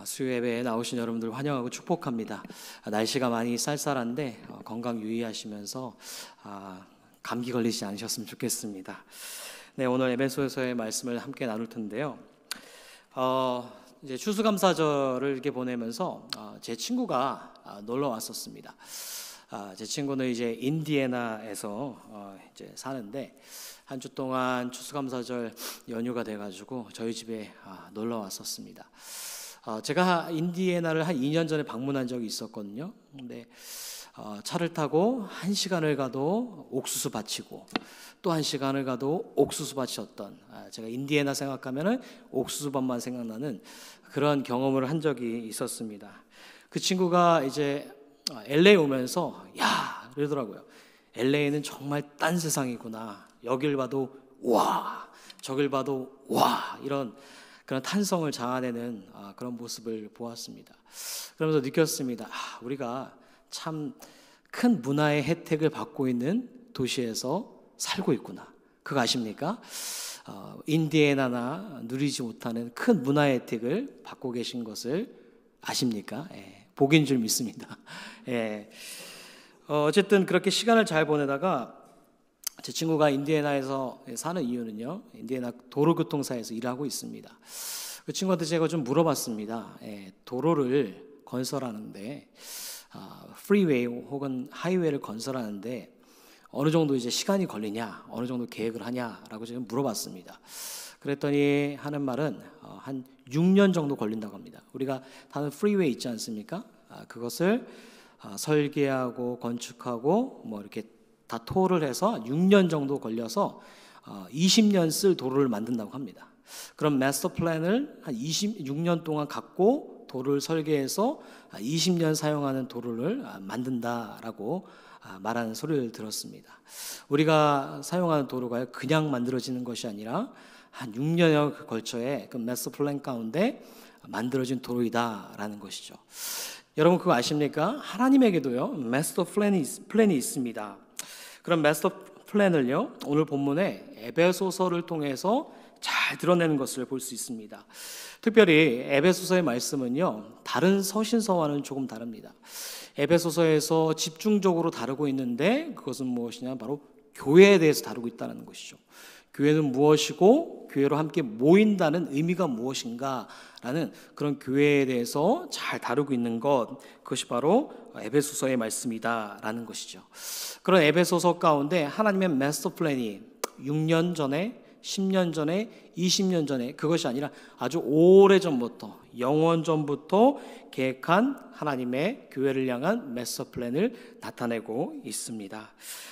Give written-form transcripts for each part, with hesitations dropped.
수요 예배에 나오신 여러분들 환영하고 축복합니다. 날씨가 많이 쌀쌀한데 건강 유의하시면서 감기 걸리지 않으셨으면 좋겠습니다. 네, 오늘 에베소서의 말씀을 함께 나눌 텐데요. 이제 추수감사절을 이렇게 보내면서 제 친구가 놀러 왔었습니다. 제 친구는 이제 인디애나에서 이제 사는데 한 주 동안 추수감사절 연휴가 돼가지고 저희 집에 놀러 왔었습니다. 제가 인디애나를 한 2년 전에 방문한 적이 있었거든요. 근데 차를 타고 1시간을 가도 옥수수 밭이고 또 1시간을 가도 옥수수 밭이었던, 제가 인디애나 생각하면은 옥수수밭만 생각나는 그런 경험을 한 적이 있었습니다. 그 친구가 이제 LA 오면서 야 그러더라고요. LA는 정말 딴 세상이구나. 여길 봐도 와, 저길 봐도 와, 이런 그런 탄성을 자아내는 그런 모습을 보았습니다. 그러면서 느꼈습니다. 우리가 참 큰 문화의 혜택을 받고 있는 도시에서 살고 있구나. 그거 아십니까? 인디애나나 누리지 못하는 큰 문화의 혜택을 받고 계신 것을 아십니까? 복인 줄 믿습니다. 어쨌든 그렇게 시간을 잘 보내다가 제 친구가 인디애나에서 사는 이유는요, 인디애나 도로교통사에서 일하고 있습니다. 그 친구한테 제가 좀 물어봤습니다. 도로를 건설하는데 프리웨이 혹은 하이웨이를 건설하는데 어느 정도 이제 시간이 걸리냐, 어느 정도 계획을 하냐라고 제가 물어봤습니다. 그랬더니 하는 말은 한 6년 정도 걸린다고 합니다. 우리가 다른 프리웨이 있지 않습니까? 그것을 설계하고 건축하고 뭐 이렇게 다 토를 해서 6년 정도 걸려서 20년 쓸 도로를 만든다고 합니다. 그럼 마스터 플랜을 한 26년 동안 갖고 도로를 설계해서 20년 사용하는 도로를 만든다라고 말하는 소리를 들었습니다. 우리가 사용하는 도로가 그냥 만들어지는 것이 아니라 한 6년여 걸쳐에 그 마스터 플랜 가운데 만들어진 도로이다라는 것이죠. 여러분 그거 아십니까? 하나님에게도요 마스터 플랜이 있습니다. 그런 마스터 플랜을요 오늘 본문에 에베소서를 통해서 잘 드러내는 것을 볼 수 있습니다. 특별히 에베소서의 말씀은요 다른 서신서와는 조금 다릅니다. 에베소서에서 집중적으로 다루고 있는데 그것은 무엇이냐, 바로 교회에 대해서 다루고 있다는 것이죠. 교회는 무엇이고 교회로 함께 모인다는 의미가 무엇인가라는 그런 교회에 대해서 잘 다루고 있는 것, 그것이 바로 에베소서의 말씀이다라는 것이죠. 그런 에베소서 가운데 하나님의 마스터 플랜이 6년 전에, 10년 전에, 20년 전에, 그것이 아니라 아주 오래전부터, 영원 전부터 계획한 하나님의 교회를 향한 마스터 플랜을 나타내고 있습니다.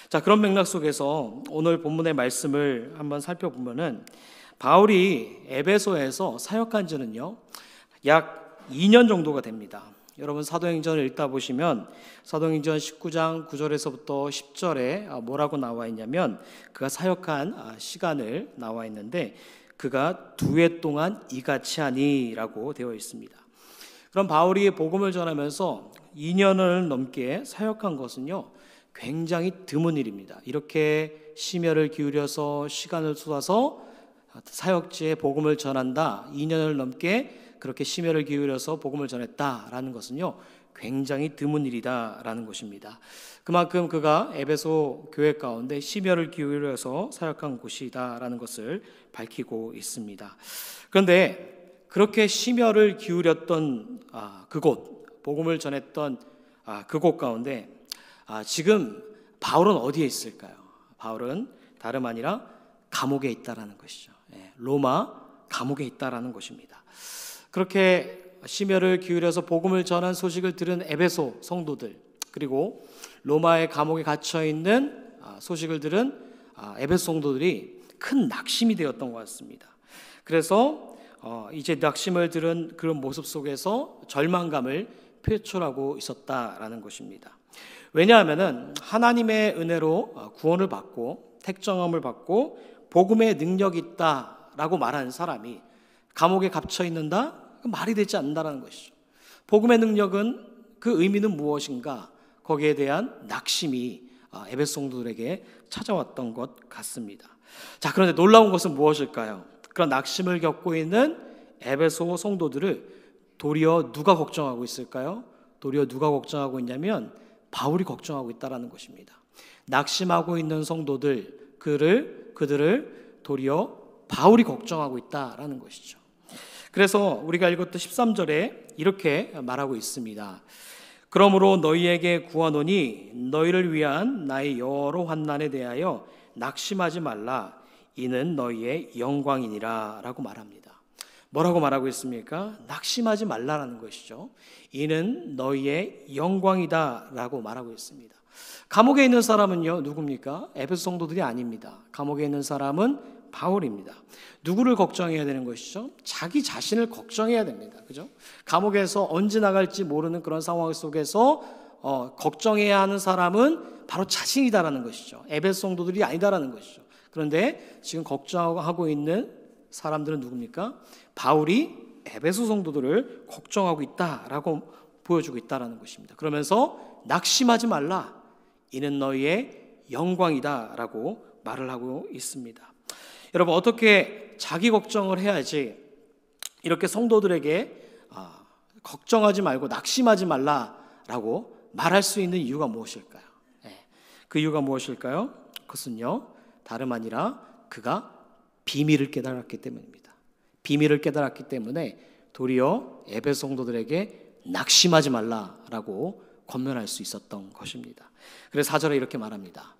자, 그런 맥락 속에서 오늘 본문의 말씀을 한번 살펴보면은 바울이 에베소에서 사역한 지는요 약 2년 정도가 됩니다. 여러분 사도행전을 읽다 보시면 사도행전 19장 9절에서부터 10절에 뭐라고 나와 있냐면 그가 사역한 시간을 나와 있는데 그가 2해 동안 이같이 하니라고 되어 있습니다. 그럼 바울이 복음을 전하면서 2년을 넘게 사역한 것은요 굉장히 드문 일입니다. 이렇게 심혈을 기울여서 시간을 쏟아서 사역지에 복음을 전한다, 2년을 넘게 그렇게 심혈을 기울여서 복음을 전했다라는 것은요 굉장히 드문 일이다라는 것입니다. 그만큼 그가 에베소 교회 가운데 심혈을 기울여서 사역한 곳이다라는 것을 밝히고 있습니다. 그런데 그렇게 심혈을 기울였던 그곳, 복음을 전했던 그곳 가운데 지금 바울은 어디에 있을까요? 바울은 다름 아니라 감옥에 있다라는 것이죠. 로마 감옥에 있다라는 것입니다. 그렇게 심혈을 기울여서 복음을 전한 소식을 들은 에베소 성도들, 그리고 로마의 감옥에 갇혀 있는 소식을 들은 에베소 성도들이 큰 낙심이 되었던 것 같습니다. 그래서 이제 낙심을 들은 그런 모습 속에서 절망감을 표출하고 있었다라는 것입니다. 왜냐하면은 하나님의 은혜로 구원을 받고 택정함을 받고 복음의 능력이 있다라고 말하는 사람이 감옥에 갇혀 있는다? 말이 되지 않는다는 것이죠. 복음의 능력은, 그 의미는 무엇인가? 거기에 대한 낙심이 에베소 성도들에게 찾아왔던 것 같습니다. 자, 그런데 놀라운 것은 무엇일까요? 그런 낙심을 겪고 있는 에베소 성도들을 도리어 누가 걱정하고 있을까요? 도리어 누가 걱정하고 있냐면 바울이 걱정하고 있다는 것입니다. 낙심하고 있는 성도들, 그들을 도리어 바울이 걱정하고 있다는 것이죠. 그래서 우리가 읽었던 13절에 이렇게 말하고 있습니다. 그러므로 너희에게 구하노니 너희를 위한 나의 여러 환난에 대하여 낙심하지 말라. 이는 너희의 영광이니라 라고 말합니다. 뭐라고 말하고 있습니까? 낙심하지 말라라는 것이죠. 이는 너희의 영광이다 라고 말하고 있습니다. 감옥에 있는 사람은요, 누굽니까? 에베소 성도들이 아닙니다. 감옥에 있는 사람은 바울입니다. 누구를 걱정해야 되는 것이죠? 자기 자신을 걱정해야 됩니다. 그죠? 감옥에서 언제 나갈지 모르는 그런 상황 속에서 걱정해야 하는 사람은 바로 자신이다라는 것이죠. 에베소 성도들이 아니다라는 것이죠. 그런데 지금 걱정하고 있는 사람들은 누굽니까? 바울이 에베소 성도들을 걱정하고 있다라고 보여주고 있다라는 것입니다. 그러면서 낙심하지 말라. 이는 너희의 영광이다라고 말을 하고 있습니다. 여러분, 어떻게 자기 걱정을 해야지 이렇게 성도들에게 걱정하지 말고 낙심하지 말라라고 말할 수 있는 이유가 무엇일까요? 그 이유가 무엇일까요? 그것은요, 다름 아니라 그가 비밀을 깨달았기 때문입니다. 비밀을 깨달았기 때문에 도리어 에베소 성도들에게 낙심하지 말라라고 권면할 수 있었던 것입니다. 그래서 4절에 이렇게 말합니다.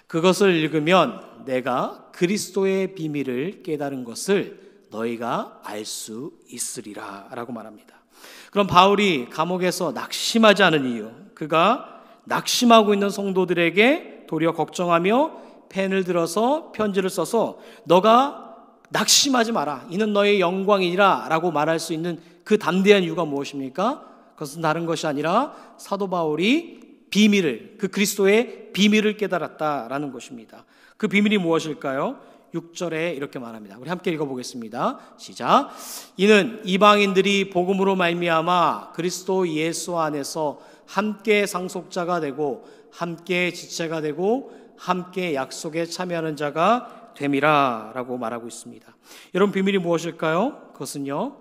그것을 읽으면 내가 그리스도의 비밀을 깨달은 것을 너희가 알 수 있으리라 라고 말합니다. 그럼 바울이 감옥에서 낙심하지 않은 이유, 그가 낙심하고 있는 성도들에게 도리어 걱정하며 펜을 들어서 편지를 써서 너가 낙심하지 마라, 이는 너의 영광이니라 라고 말할 수 있는 그 담대한 이유가 무엇입니까? 그것은 다른 것이 아니라 사도 바울이 비밀을, 그 그리스도의 비밀을 깨달았다라는 것입니다. 그 비밀이 무엇일까요? 6절에 이렇게 말합니다. 우리 함께 읽어보겠습니다. 시작. 이는 이방인들이 복음으로 말미암아 그리스도 예수 안에서 함께 상속자가 되고 함께 지체가 되고 함께 약속에 참여하는 자가 됨이라 라고 말하고 있습니다. 여러분, 비밀이 무엇일까요? 그것은요,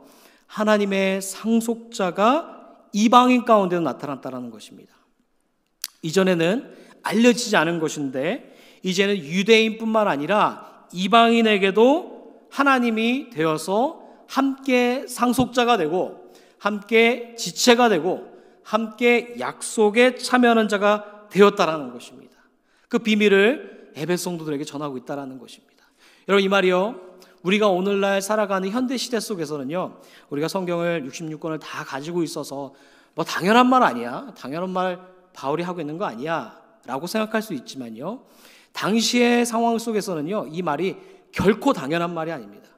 하나님의 상속자가 이방인 가운데도 나타났다는 것입니다. 이전에는 알려지지 않은 것인데 이제는 유대인뿐만 아니라 이방인에게도 하나님이 되어서 함께 상속자가 되고 함께 지체가 되고 함께 약속에 참여하는 자가 되었다라는 것입니다. 그 비밀을 에베소 성도들에게 전하고 있다라는 것입니다. 여러분, 이 말이요, 우리가 오늘날 살아가는 현대 시대 속에서는요, 우리가 성경을 66권을 다 가지고 있어서 뭐 당연한 말 아니야, 당연한 말 바울이 하고 있는 거 아니야 라고 생각할 수 있지만요, 당시의 상황 속에서는요, 이 말이 결코 당연한 말이 아닙니다.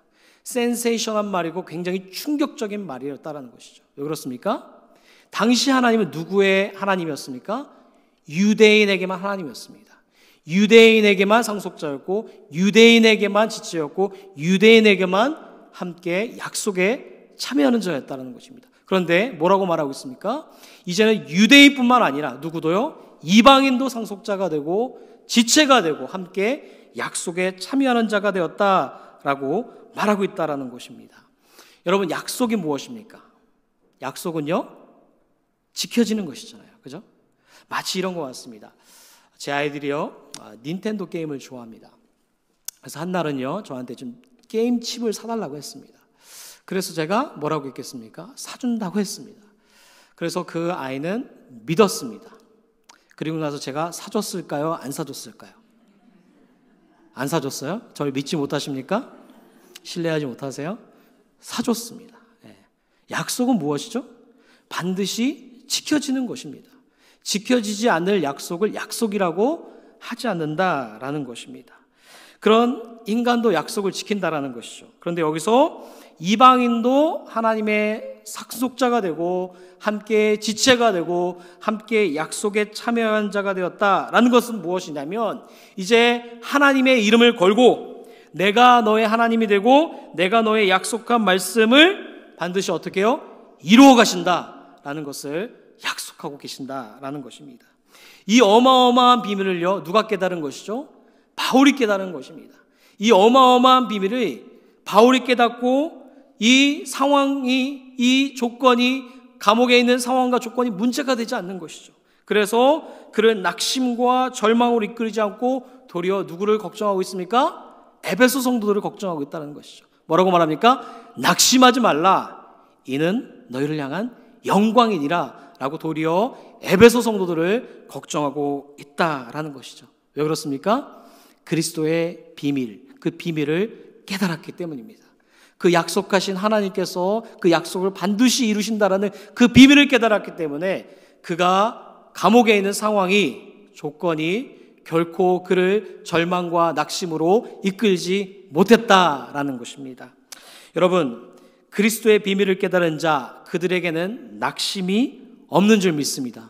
센세이션한 말이고 굉장히 충격적인 말이었다는 것이죠. 왜 그렇습니까? 당시 하나님은 누구의 하나님이었습니까? 유대인에게만 하나님이었습니다. 유대인에게만 상속자였고 유대인에게만 지체였고 유대인에게만 함께 약속에 참여하는 자였다는 것입니다. 그런데 뭐라고 말하고 있습니까? 이제는 유대인뿐만 아니라 누구도요, 이방인도 상속자가 되고 지체가 되고 함께 약속에 참여하는 자가 되었다라고 말하고 있다라는 것입니다. 여러분, 약속이 무엇입니까? 약속은요, 지켜지는 것이잖아요. 그죠? 마치 이런 것 같습니다. 제 아이들이요, 닌텐도 게임을 좋아합니다. 그래서 한 날은요, 저한테 좀 게임 칩을 사달라고 했습니다. 그래서 제가 뭐라고 했겠습니까? 사준다고 했습니다. 그래서 그 아이는 믿었습니다. 그리고 나서 제가 사줬을까요? 안 사줬을까요? 안 사줬어요? 저를 믿지 못하십니까? 신뢰하지 못하세요? 사줬습니다. 약속은 무엇이죠? 반드시 지켜지는 것입니다. 지켜지지 않을 약속을 약속이라고 하지 않는다라는 것입니다. 그런 인간도 약속을 지킨다라는 것이죠. 그런데 여기서 이방인도 하나님의 상속자가 되고 함께 지체가 되고 함께 약속에 참여한 자가 되었다라는 것은 무엇이냐면, 이제 하나님의 이름을 걸고 내가 너의 하나님이 되고 내가 너의 약속한 말씀을 반드시 어떻게 해요? 이루어 가신다라는 것을 약속하고 계신다라는 것입니다. 이 어마어마한 비밀을요, 누가 깨달은 것이죠? 바울이 깨달은 것입니다. 이 어마어마한 비밀을 바울이 깨닫고 이 상황이, 이 조건이, 감옥에 있는 상황과 조건이 문제가 되지 않는 것이죠. 그래서 그런 낙심과 절망으로 이끌지 않고 도리어 누구를 걱정하고 있습니까? 에베소 성도들을 걱정하고 있다는 것이죠. 뭐라고 말합니까? 낙심하지 말라. 이는 너희를 향한 영광이니라 라고 도리어 에베소 성도들을 걱정하고 있다라는 것이죠. 왜 그렇습니까? 그리스도의 비밀, 그 비밀을 깨달았기 때문입니다. 그 약속하신 하나님께서 그 약속을 반드시 이루신다라는 그 비밀을 깨달았기 때문에 그가 감옥에 있는 상황이, 조건이 결코 그를 절망과 낙심으로 이끌지 못했다라는 것입니다. 여러분, 그리스도의 비밀을 깨달은 자, 그들에게는 낙심이 없는 줄 믿습니다.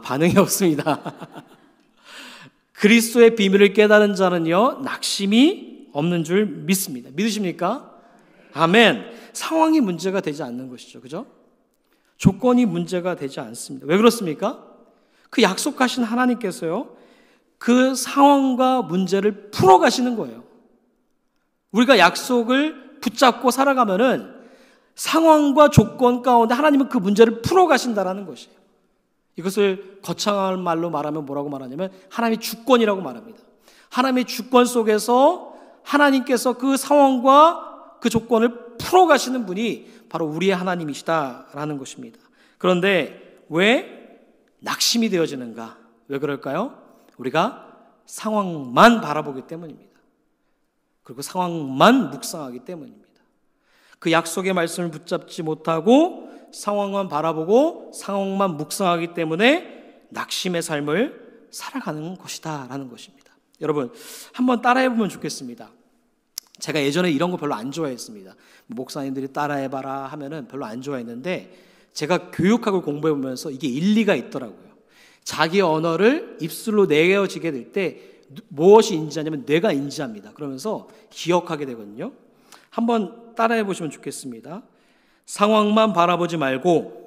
반응이 없습니다. 그리스도의 비밀을 깨달은 자는요, 낙심이 없는 줄 믿습니다. 믿으십니까? 아멘. 상황이 문제가 되지 않는 것이죠. 그죠? 조건이 문제가 되지 않습니다. 왜 그렇습니까? 그 약속하신 하나님께서요, 그 상황과 문제를 풀어가시는 거예요. 우리가 약속을 붙잡고 살아가면은 상황과 조건 가운데 하나님은 그 문제를 풀어가신다라는 것이에요. 이것을 거창한 말로 말하면 뭐라고 말하냐면 하나님의 주권이라고 말합니다. 하나님의 주권 속에서 하나님께서 그 상황과 그 조건을 풀어가시는 분이 바로 우리의 하나님이시다라는 것입니다. 그런데 왜 낙심이 되어지는가? 왜 그럴까요? 우리가 상황만 바라보기 때문입니다. 그리고 상황만 묵상하기 때문입니다. 그 약속의 말씀을 붙잡지 못하고 상황만 바라보고 상황만 묵상하기 때문에 낙심의 삶을 살아가는 것이다 라는 것입니다. 여러분, 한번 따라해보면 좋겠습니다. 제가 예전에 이런 거 별로 안 좋아했습니다. 목사님들이 따라해봐라 하면은 별로 안 좋아했는데 제가 교육학을 공부해보면서 이게 일리가 있더라고요. 자기 언어를 입술로 내어지게 될 때 무엇이 인지하냐면 뇌가 인지합니다. 그러면서 기억하게 되거든요. 한번 따라해 보시면 좋겠습니다. 상황만 바라보지 말고,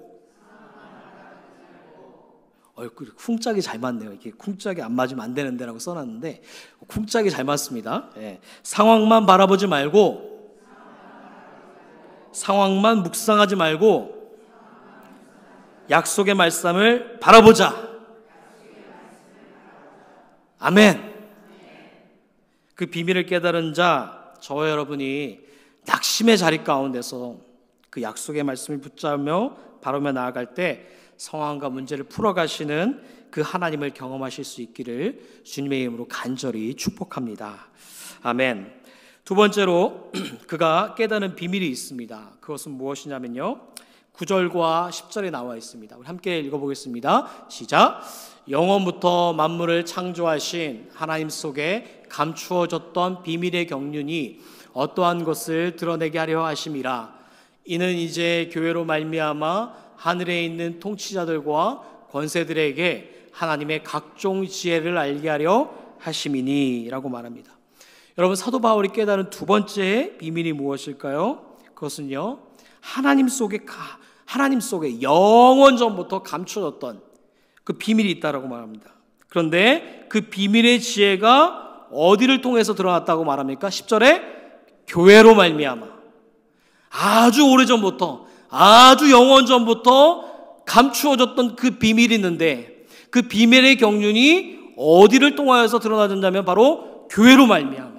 쿵짝이 잘 맞네요. 이렇게 쿵짝이 안 맞으면 안 되는데라고 써놨는데 쿵짝이 잘 맞습니다. 예. 상황만 바라보지 말고, 상황만 묵상하지 말고 약속의 말씀을 바라보자. 아멘. 그 비밀을 깨달은 자, 저와 여러분이 낙심의 자리 가운데서 그 약속의 말씀을 붙잡으며 바라보며 나아갈 때 상황과 문제를 풀어가시는 그 하나님을 경험하실 수 있기를 주님의 이름으로 간절히 축복합니다. 아멘. 두 번째로 그가 깨닫는 비밀이 있습니다. 그것은 무엇이냐면요, 9절과 10절에 나와 있습니다. 우리 함께 읽어보겠습니다. 시작. 영원부터 만물을 창조하신 하나님 속에 감추어졌던 비밀의 경륜이 어떠한 것을 드러내게 하려 하심이라. 이는 이제 교회로 말미암아 하늘에 있는 통치자들과 권세들에게 하나님의 각종 지혜를 알게 하려 하심이니 라고 말합니다. 여러분, 사도 바울이 깨달은 두 번째 비밀이 무엇일까요? 그것은요, 하나님 속에 영원 전부터 감춰졌던 그 비밀이 있다라고 말합니다. 그런데 그 비밀의 지혜가 어디를 통해서 드러났다고 말합니까? 10절에 교회로 말미암아. 아주 오래전부터, 아주 영원 전부터 감추어졌던 그 비밀이 있는데 그 비밀의 경륜이 어디를 통하여서 드러나는다면 바로 교회로 말미암아.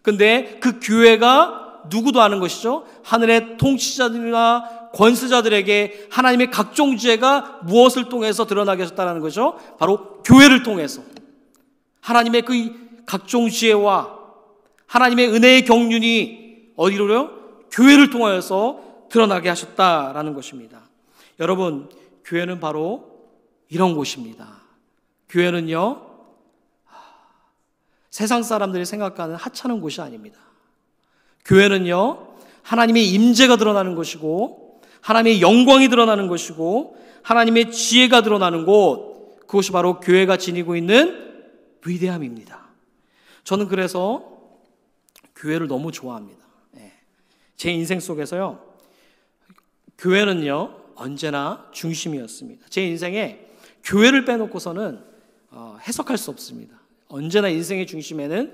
근데 그 교회가 누구도 아는 것이죠. 하늘의 통치자들이나 권세자들에게 하나님의 각종 지혜가 무엇을 통해서 드러나게 하셨다는 거죠? 바로 교회를 통해서 하나님의 그 각종 지혜와 하나님의 은혜의 경륜이 어디로요? 교회를 통하여서 드러나게 하셨다라는 것입니다. 여러분, 교회는 바로 이런 곳입니다. 교회는요, 세상 사람들이 생각하는 하찮은 곳이 아닙니다. 교회는요, 하나님의 임재가 드러나는 것이고 하나님의 영광이 드러나는 것이고 하나님의 지혜가 드러나는 곳, 그것이 바로 교회가 지니고 있는 위대함입니다. 저는 그래서 교회를 너무 좋아합니다. 제 인생 속에서요, 교회는요 언제나 중심이었습니다. 제 인생에 교회를 빼놓고서는 해석할 수 없습니다. 언제나 인생의 중심에는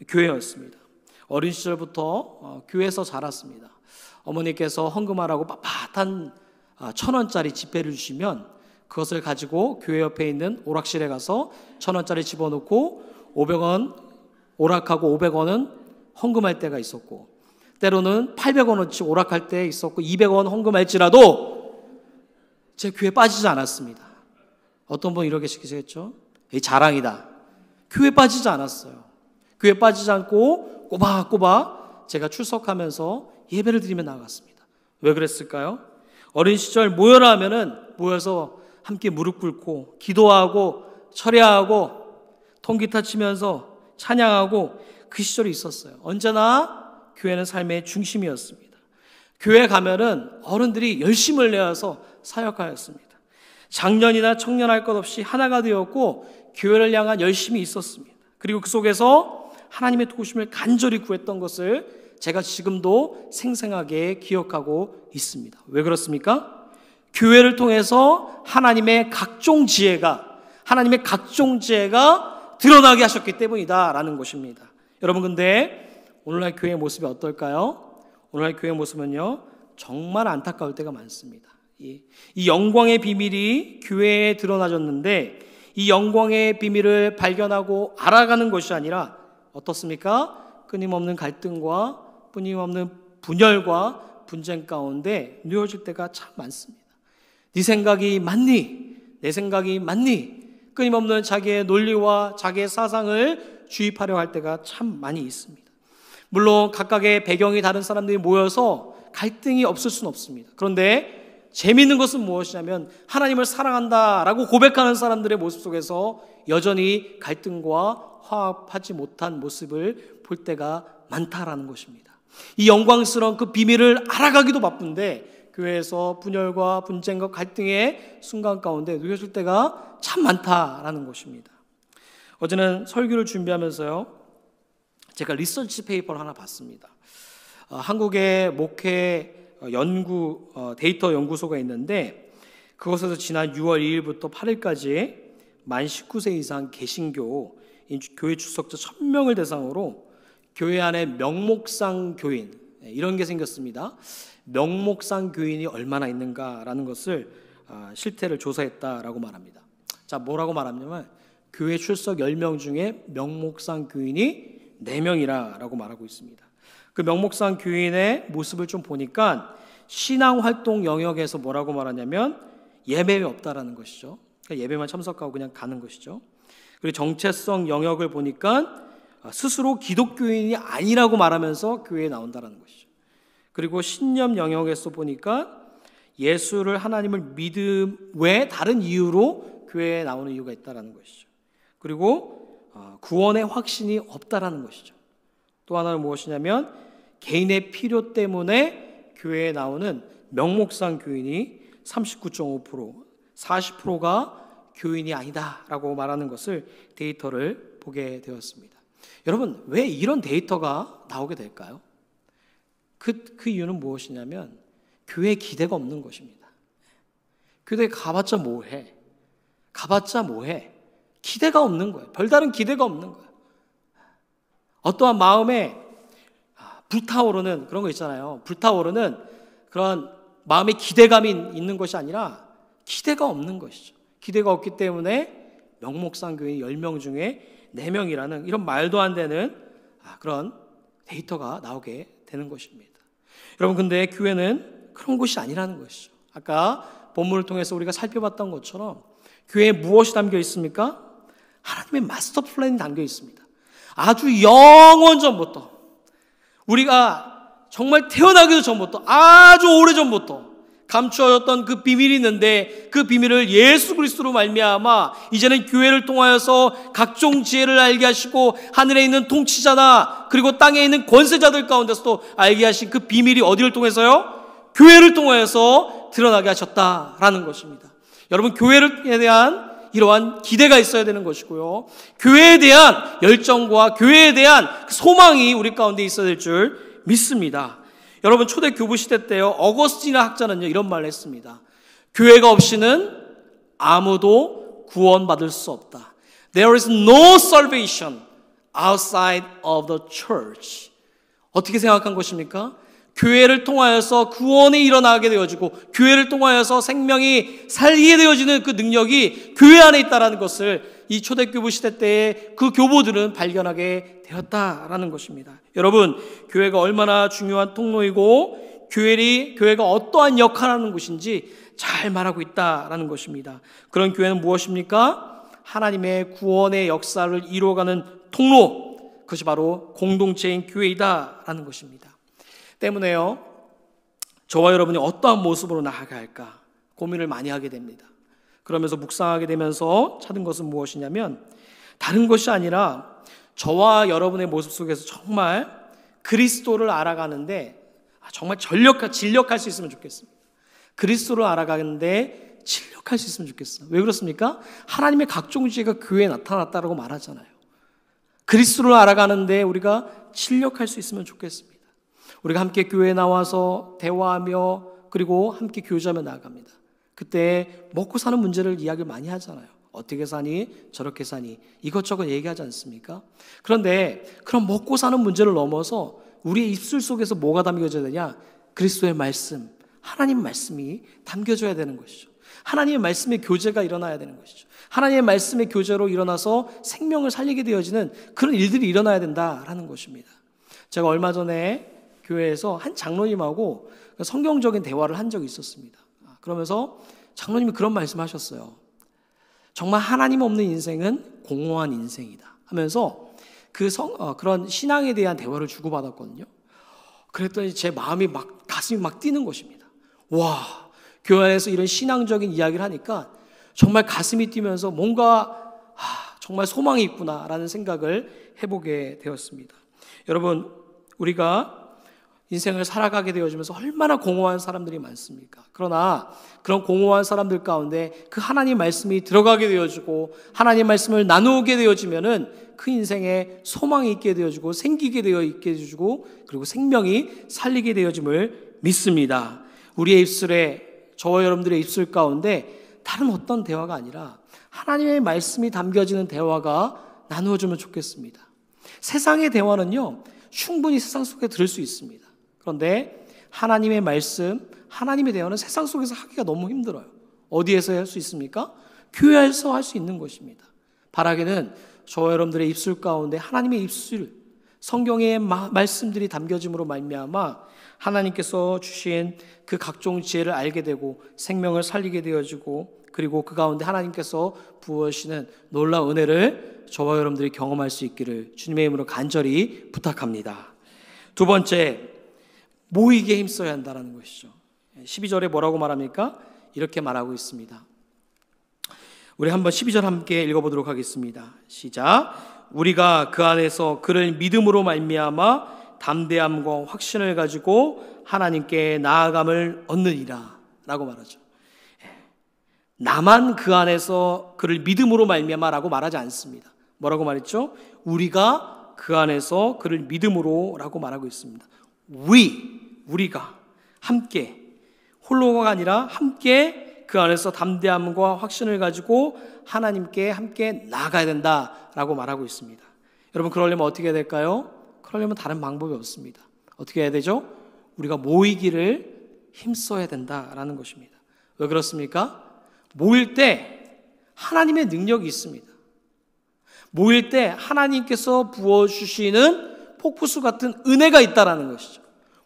교회였습니다. 어린 시절부터 교회에서 자랐습니다. 어머니께서 헌금하라고 빳빳한 1,000원짜리 지폐를 주시면 그것을 가지고 교회 옆에 있는 오락실에 가서 1,000원짜리 집어넣고 500원 오락하고 500원은 헌금할 때가 있었고, 때로는 800원어치 오락할 때 있었고 200원 헌금할지라도 제 교회에 빠지지 않았습니다. 어떤 분 이렇게 시키시겠죠? 이 자랑이다. 교회에 빠지지 않았어요. 교회에 빠지지 않고 꼬박꼬박 제가 출석하면서 예배를 드리며 나갔습니다. 왜 그랬을까요? 어린 시절 모여라 하면은 모여서 함께 무릎 꿇고 기도하고 철야하고 통기타 치면서 찬양하고 그 시절이 있었어요. 언제나 교회는 삶의 중심이었습니다. 교회 가면은 어른들이 열심을 내어서 사역하였습니다. 장년이나 청년할 것 없이 하나가 되었고 교회를 향한 열심이 있었습니다. 그리고 그 속에서 하나님의 도우심을 간절히 구했던 것을 제가 지금도 생생하게 기억하고 있습니다. 왜 그렇습니까? 교회를 통해서 하나님의 각종 지혜가 드러나게 하셨기 때문이다라는 것입니다. 여러분, 근데 오늘날 교회의 모습이 어떨까요? 오늘날 교회의 모습은요, 정말 안타까울 때가 많습니다. 이 영광의 비밀이 교회에 드러나졌는데 이 영광의 비밀을 발견하고 알아가는 것이 아니라 어떻습니까? 끊임없는 갈등과 끊임없는 분열과 분쟁 가운데 누워질 때가 참 많습니다. 네 생각이 맞니? 내 생각이 맞니? 끊임없는 자기의 논리와 자기의 사상을 주입하려 할 때가 참 많이 있습니다. 물론 각각의 배경이 다른 사람들이 모여서 갈등이 없을 수는 없습니다. 그런데 재미있는 것은 무엇이냐면 하나님을 사랑한다라고 고백하는 사람들의 모습 속에서 여전히 갈등과 화합하지 못한 모습을 볼 때가 많다라는 것입니다. 이 영광스러운 그 비밀을 알아가기도 바쁜데 교회에서 분열과 분쟁과 갈등의 순간 가운데 누워질 때가 참 많다라는 것입니다. 어제는 설교를 준비하면서요, 제가 리서치 페이퍼를 하나 봤습니다. 한국의 목회 연구 데이터 연구소가 있는데 그곳에서 지난 6월 2일부터 8일까지 만 19세 이상 개신교 교회 출석자 1000명을 대상으로 교회 안에 명목상 교인, 이런 게 생겼습니다. 명목상 교인이 얼마나 있는가라는 것을 실태를 조사했다라고 말합니다. 자, 뭐라고 말하냐면 교회 출석 10명 중에 명목상 교인이 4명이라고 말하고 있습니다. 그 명목상 교인의 모습을 좀 보니까 신앙활동 영역에서 뭐라고 말하냐면 예배에 없다라는 것이죠. 그러니까 예배만 참석하고 그냥 가는 것이죠. 그리고 정체성 영역을 보니까 스스로 기독교인이 아니라고 말하면서 교회에 나온다라는 것이죠. 그리고 신념 영역에서 보니까 예수를 하나님을 믿음 외 다른 이유로 교회에 나오는 이유가 있다라는 것이죠. 그리고 구원의 확신이 없다라는 것이죠. 또 하나는 무엇이냐면 개인의 필요 때문에 교회에 나오는 명목상 교인이 39.5%, 40%가 교인이 아니다라고 말하는 것을 데이터를 보게 되었습니다. 여러분, 왜 이런 데이터가 나오게 될까요? 그 이유는 무엇이냐면 교회에 기대가 없는 것입니다. 교회에 가봤자 뭐해? 기대가 없는 거예요. 별다른 기대가 없는 거예요. 어떠한 마음에 불타오르는 그런 거 있잖아요. 불타오르는 그런 마음의 기대감이 있는 것이 아니라 기대가 없는 것이죠. 기대가 없기 때문에 명목상 교인 10명 중에 4명이라는 이런 말도 안 되는 그런 데이터가 나오게 되는 것입니다. 여러분, 근데 교회는 그런 곳이 아니라는 것이죠. 아까 본문을 통해서 우리가 살펴봤던 것처럼 교회에 무엇이 담겨 있습니까? 하나님의 마스터 플랜이 담겨 있습니다. 아주 영원 전부터, 우리가 정말 태어나기도 전부터, 아주 오래전부터 감추어졌던 그 비밀이 있는데 그 비밀을 예수 그리스도로 말미암아 이제는 교회를 통하여서 각종 지혜를 알게 하시고 하늘에 있는 통치자나 그리고 땅에 있는 권세자들 가운데서도 알게 하신 그 비밀이 어디를 통해서요? 교회를 통하여서 드러나게 하셨다라는 것입니다. 여러분, 교회에 대한 이러한 기대가 있어야 되는 것이고요, 교회에 대한 열정과 교회에 대한 소망이 우리 가운데 있어야 될 줄 믿습니다. 여러분, 초대 교부 시대 때요, 어거스틴 학자는요 이런 말을 했습니다. 교회가 없이는 아무도 구원받을 수 없다. There is no salvation outside of the church. 어떻게 생각한 것입니까? 교회를 통하여서 구원이 일어나게 되어지고 교회를 통하여서 생명이 살게 되어지는 그 능력이 교회 안에 있다는 것을 이 초대교부 시대 때의 그 교보들은 발견하게 되었다라는 것입니다. 여러분, 교회가 얼마나 중요한 통로이고 교회가 어떠한 역할을 하는 곳인지 잘 말하고 있다라는 것입니다. 그런 교회는 무엇입니까? 하나님의 구원의 역사를 이루어가는 통로, 그것이 바로 공동체인 교회이다라는 것입니다. 때문에요, 저와 여러분이 어떠한 모습으로 나아가야 할까 고민을 많이 하게 됩니다. 그러면서 묵상하게 되면서 찾은 것은 무엇이냐면, 다른 것이 아니라 저와 여러분의 모습 속에서 정말 그리스도를 알아가는데 정말 진력할 수 있으면 좋겠습니다. 그리스도를 알아가는데 진력할 수 있으면 좋겠어요. 왜 그렇습니까? 하나님의 각종 지혜가 교회에 나타났다라고 말하잖아요. 그리스도를 알아가는데 우리가 진력할 수 있으면 좋겠습니다. 우리가 함께 교회에 나와서 대화하며 그리고 함께 교제하며 나아갑니다. 그때 먹고 사는 문제를 이야기를 많이 하잖아요. 어떻게 사니? 저렇게 사니? 이것저것 얘기하지 않습니까? 그런데 그런 먹고 사는 문제를 넘어서 우리의 입술 속에서 뭐가 담겨져야 되냐? 그리스도의 말씀, 하나님 말씀이 담겨져야 되는 것이죠. 하나님의 말씀의 교제가 일어나야 되는 것이죠. 하나님의 말씀의 교제로 일어나서 생명을 살리게 되어지는 그런 일들이 일어나야 된다라는 것입니다. 제가 얼마 전에 교회에서 한 장로님하고 성경적인 대화를 한 적이 있었습니다. 그러면서 장로님이 그런 말씀하셨어요. 정말 하나님 없는 인생은 공허한 인생이다 하면서 그런 신앙에 대한 대화를 주고받았거든요. 그랬더니 제 가슴이 막 뛰는 것입니다. 와, 교회 안에서 이런 신앙적인 이야기를 하니까 정말 가슴이 뛰면서 뭔가 정말 소망이 있구나라는 생각을 해보게 되었습니다. 여러분, 우리가 인생을 살아가게 되어지면서 얼마나 공허한 사람들이 많습니까? 그러나 그런 공허한 사람들 가운데 그 하나님 말씀이 들어가게 되어지고 하나님 말씀을 나누게 되어지면은 그 인생에 소망이 있게 되어지고 생기게 되어 있게 되어지고 그리고 생명이 살리게 되어짐을 믿습니다. 우리의 입술에, 저와 여러분들의 입술 가운데 다른 어떤 대화가 아니라 하나님의 말씀이 담겨지는 대화가 나누어지면 좋겠습니다. 세상의 대화는요, 충분히 세상 속에 들을 수 있습니다. 그런데 하나님의 말씀, 하나님의 대화는 세상 속에서 하기가 너무 힘들어요. 어디에서 할 수 있습니까? 교회에서 할 수 있는 것입니다. 바라기는 저와 여러분들의 입술 가운데 하나님의 입술, 성경의 말씀들이 담겨짐으로 말미암아 하나님께서 주신 그 각종 지혜를 알게 되고 생명을 살리게 되어지고 그리고 그 가운데 하나님께서 부어주시는 놀라운 은혜를 저와 여러분들이 경험할 수 있기를 주님의 이름으로 간절히 부탁합니다. 두 번째, 모이기에 힘써야 한다는 것이죠. 12절에 뭐라고 말합니까? 이렇게 말하고 있습니다. 우리 한번 12절 함께 읽어보도록 하겠습니다. 시작. 우리가 그 안에서 그를 믿음으로 말미암아 담대함과 확신을 가지고 하나님께 나아감을 얻느니라 라고 말하죠. 나만 그 안에서 그를 믿음으로 말미암아라고 말하지 않습니다. 뭐라고 말했죠? 우리가 그 안에서 그를 믿음으로 라고 말하고 있습니다. 우리가 함께, 홀로가 아니라 함께 그 안에서 담대함과 확신을 가지고 하나님께 함께 나아가야 된다라고 말하고 있습니다. 여러분, 그러려면 어떻게 해야 될까요? 그러려면 다른 방법이 없습니다. 어떻게 해야 되죠? 우리가 모이기를 힘써야 된다라는 것입니다. 왜 그렇습니까? 모일 때 하나님의 능력이 있습니다. 모일 때 하나님께서 부어주시는 폭포수 같은 은혜가 있다라는 것이죠.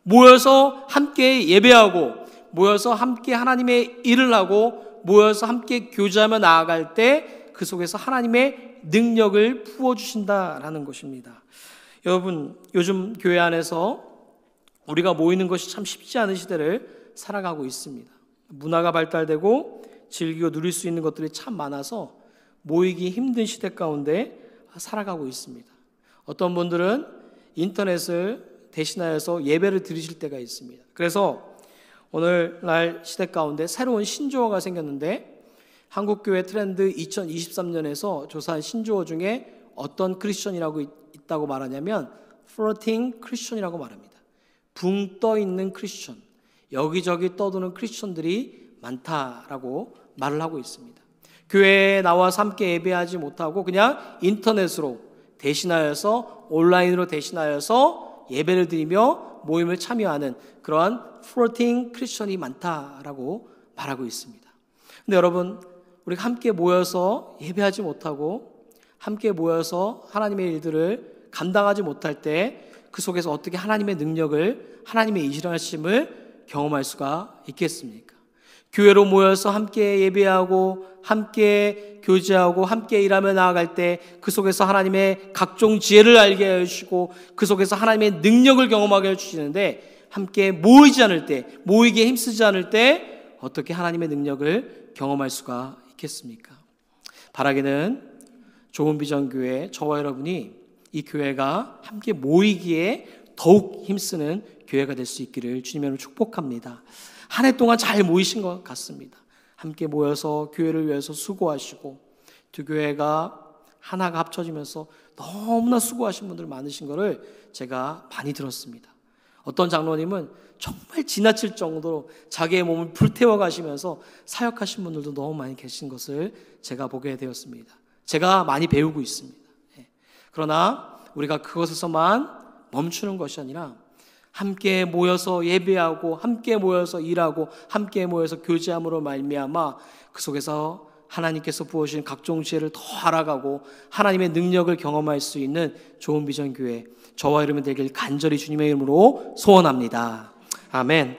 모여서 함께 예배하고 모여서 함께 하나님의 일을 하고 모여서 함께 교제하며 나아갈 때 그 속에서 하나님의 능력을 부어주신다라는 것입니다. 여러분, 요즘 교회 안에서 우리가 모이는 것이 참 쉽지 않은 시대를 살아가고 있습니다. 문화가 발달되고 즐기고 누릴 수 있는 것들이 참 많아서 모이기 힘든 시대 가운데 살아가고 있습니다. 어떤 분들은 인터넷을 대신하여서 예배를 드리실 때가 있습니다. 그래서 오늘날 시대 가운데 새로운 신조어가 생겼는데 한국교회 트렌드 2023년에서 조사한 신조어 중에 어떤 크리스천이라고 있다고 말하냐면 floating 크리스천이라고 말합니다. 붕 떠 있는 크리스천, 여기저기 떠도는 크리스천들이 많다라고 말을 하고 있습니다. 교회에 나와서 함께 예배하지 못하고 그냥 인터넷으로 대신하여서 온라인으로 대신하여서 예배를 드리며 모임을 참여하는 그러한 플로팅 크리스천이 많다라고 말하고 있습니다. 근데 여러분, 우리가 함께 모여서 예배하지 못하고 함께 모여서 하나님의 일들을 감당하지 못할 때 그 속에서 어떻게 하나님의 능력을, 하나님의 일하심을 경험할 수가 있겠습니까? 교회로 모여서 함께 예배하고 함께 교제하고 함께 일하며 나아갈 때 그 속에서 하나님의 각종 지혜를 알게 해주시고 그 속에서 하나님의 능력을 경험하게 해주시는데, 함께 모이지 않을 때, 모이기에 힘쓰지 않을 때 어떻게 하나님의 능력을 경험할 수가 있겠습니까? 바라기는 좋은 비전 교회, 저와 여러분이 이 교회가 함께 모이기에 더욱 힘쓰는 교회가 될 수 있기를 주님으로 축복합니다. 한 해 동안 잘 모이신 것 같습니다. 함께 모여서 교회를 위해서 수고하시고 두 교회가 하나가 합쳐지면서 너무나 수고하신 분들 많으신 것을 제가 많이 들었습니다. 어떤 장로님은 정말 지나칠 정도로 자기의 몸을 불태워 가시면서 사역하신 분들도 너무 많이 계신 것을 제가 보게 되었습니다. 제가 많이 배우고 있습니다. 그러나 우리가 그것에서만 멈추는 것이 아니라 함께 모여서 예배하고 함께 모여서 일하고 함께 모여서 교제함으로 말미암아 그 속에서 하나님께서 부어주신 각종 지혜를 더 알아가고 하나님의 능력을 경험할 수 있는 좋은 비전 교회, 저와 여러분 되길 간절히 주님의 이름으로 소원합니다. 아멘.